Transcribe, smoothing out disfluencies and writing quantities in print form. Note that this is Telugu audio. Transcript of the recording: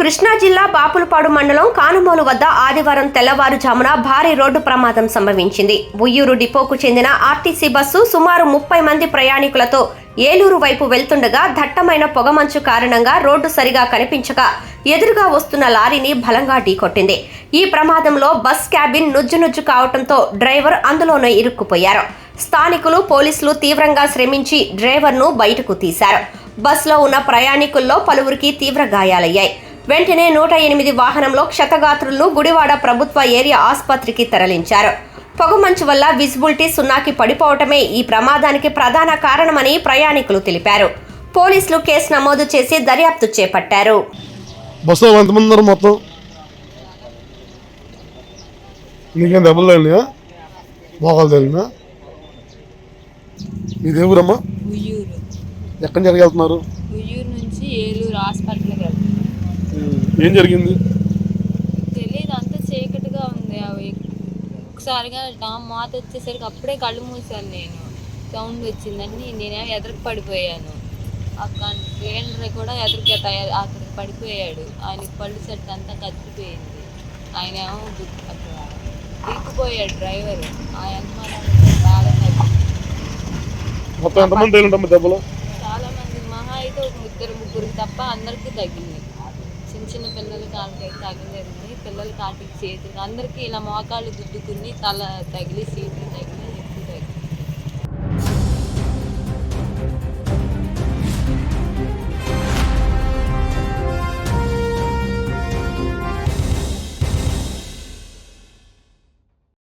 కృష్ణా జిల్లా బాపులపాడు మండలం కానుమోలు వద్ద ఆదివారం తెల్లవారుజామున భారీ రోడ్డు ప్రమాదం సంభవించింది. ఉయ్యూరు డిపోకు చెందిన ఆర్టీసీ బస్సు సుమారు 30 మంది ప్రయాణికులతో ఏలూరు వైపు వెళ్తుండగా దట్టమైన పొగమంచు కారణంగా రోడ్డు సరిగా కనిపించక ఎదురుగా వస్తున్న లారీని బలంగా ఢీకొట్టింది. ఈ ప్రమాదంలో బస్ క్యాబిన్ నుజ్జునుజ్జు కావడంతో డ్రైవర్ అందులోనే ఇరుక్కుపోయారు. స్థానికులు, పోలీసులు తీవ్రంగా శ్రమించి డ్రైవర్ను బయటకు తీశారు. బస్సులో ఉన్న ప్రయాణికుల్లో పలువురికి తీవ్ర గాయాలయ్యాయి. వెంటనే 108 వాహనంలో క్షతగాత్రులను గుడివాడ ప్రభుత్వ ఏరియా ఆసుపత్రికి తరలించారు. పొగమంచు వల్ల విజిబిలిటీ సున్నాకి పడిపోవటమే ఈ ప్రమాదానికి ప్రధాన కారణమని ప్రయాణికులు తెలిపారు. పోలీసులు కేసు నమోదు చేసి దర్యాప్తు చేపట్టారు. బస్సులో ఎంతమంది ఉన్నారు మొత్తం? నీకేం దెబ్బలు తగిలినాయా? మోకాలు తగిలినా? మీది ఏ ఊరమ్మా? ఉయ్యూరు. ఎక్కడి నుంచి వెళ్తున్నారు? ఉయ్యూరు నుంచి ఏలూరు హాస్పిటల్కి వెళ్తున్నాం. ఏం జరిగింది? తెలియదు, అంతా చీకటిగా ఉంది. అవి ఒకసారిగా మాత వచ్చేసరికి అప్పుడే కళ్ళు మూసాను. నేను సౌండ్ వచ్చిందని నేనేమో ఎదురుకు పడిపోయాను. అక్కడ క్లీనర్ కూడా ఎదురుకి అక్కడికి పడిపోయాడు. ఆయనకి పళ్ళు సెట్ అంతా కత్తిపోయింది. ఆయన ఏమో అక్కడ దిక్కుపోయాడు డ్రైవర్. ఆ యజమాని బాగా తగ్గింది. మొత్తం ఎంతమంది తగిలింటమ్మా దెబ్బలు? చాలా మంది, మహా అయితే ఒక 2-3 తప్ప అందరికీ తగ్గింది. చిన్న పిల్లలు కాళ్ళకి తగలేదు, పిల్లలు కాటికి చేతులు అందరికీ ఇలా మోకాళ్ళు గుద్దుకుని తల తగిలి సీట్లు తగిలి